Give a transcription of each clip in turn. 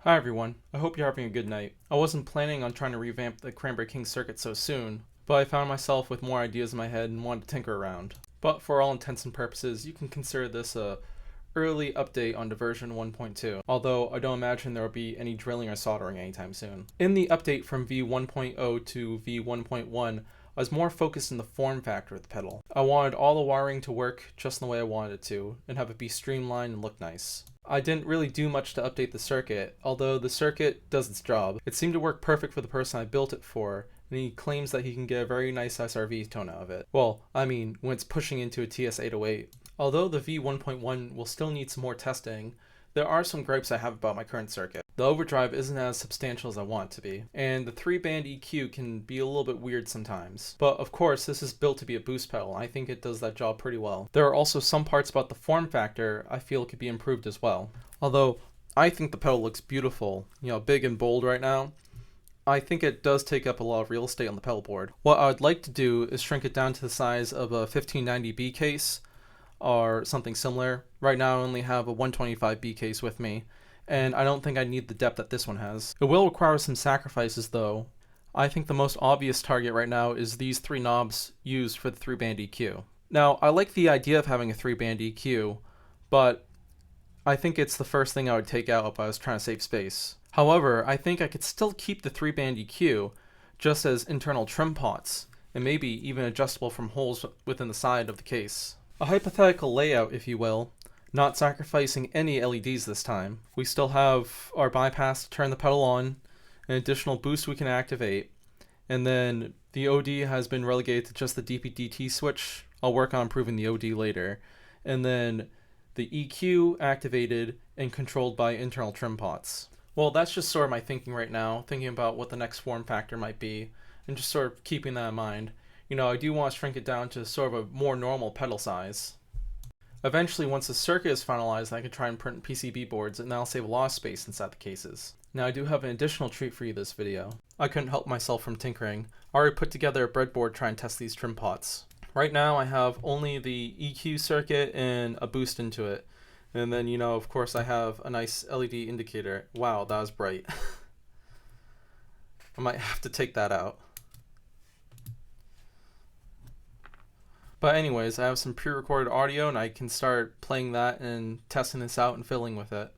Hi everyone, I hope you're having a good night. I wasn't planning on trying to revamp the Cranberry King circuit so soon, but I found myself with more ideas in my head and wanted to tinker around. But for all intents and purposes, you can consider this a early update onto version 1.2, although I don't imagine there will be any drilling or soldering anytime soon. In the update from V1.0 to V1.1, I was more focused on the form factor of the pedal. I wanted all the wiring to work just in the way I wanted it to, and have it be streamlined and look nice. I didn't really do much to update the circuit, although the circuit does its job. It seemed to work perfect for the person I built it for, and he claims that he can get a very nice SRV tone out of it. Well, I mean, when it's pushing into a TS-808. Although the V1.1 will still need some more testing, there are some gripes I have about my current circuit. The overdrive isn't as substantial as I want it to be, and the 3-band EQ can be a little bit weird sometimes. But of course, this is built to be a boost pedal, and I think it does that job pretty well. There are also some parts about the form factor I feel could be improved as well. Although, I think the pedal looks beautiful, big and bold right now. I think it does take up a lot of real estate on the pedal board. What I would like to do is shrink it down to the size of a 1590B case, or something similar. Right now I only have a 125B case with me, and I don't think I need the depth that this one has. It will require some sacrifices though. I think the most obvious target right now is these 3 knobs used for the 3-band EQ. Now, I like the idea of having a 3-band EQ, but I think it's the first thing I would take out if I was trying to save space. However, I think I could still keep the 3-band EQ just as internal trim pots, and maybe even adjustable from holes within the side of the case. A hypothetical layout, if you will, not sacrificing any LEDs this time. We still have our bypass to turn the pedal on, an additional boost we can activate, and then the OD has been relegated to just the DP-DT switch. I'll work on improving the OD later. And then the EQ activated and controlled by internal trim pots. Well, that's just sort of my thinking right now, thinking about what the next form factor might be, and just sort of keeping that in mind. I do want to shrink it down to sort of a more normal pedal size. Eventually, once the circuit is finalized, I can try and print PCB boards, and that'll save a lot of space inside the cases. Now, I do have an additional treat for you this video. I couldn't help myself from tinkering. I already put together a breadboard trying to test these trim pots. Right now, I have only the EQ circuit and a boost into it. And then, of course, I have a nice LED indicator. Wow, that was bright. I might have to take that out. But anyways, I have some pre-recorded audio and I can start playing that and testing this out and fiddling with it.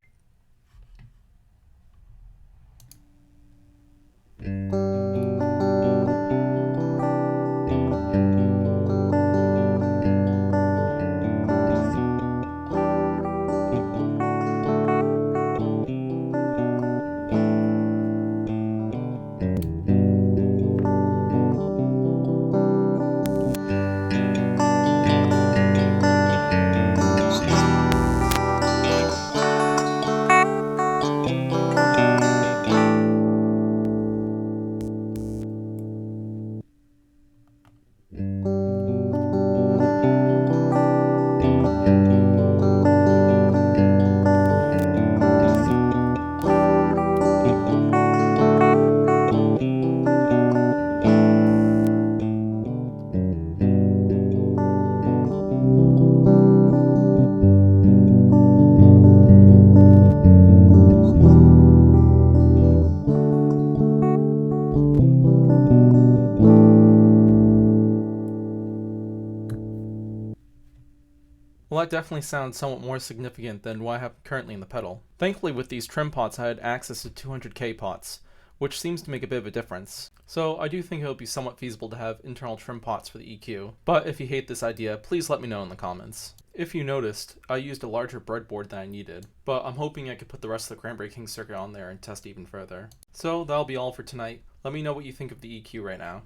Well, that definitely sounds somewhat more significant than what I have currently in the pedal. Thankfully, with these trim pots, I had access to 200K pots, which seems to make a bit of a difference. So I do think it would be somewhat feasible to have internal trim pots for the EQ. But if you hate this idea, please let me know in the comments. If you noticed, I used a larger breadboard than I needed, but I'm hoping I could put the rest of the Cranberry King circuit on there and test even further. So that'll be all for tonight. Let me know what you think of the EQ right now.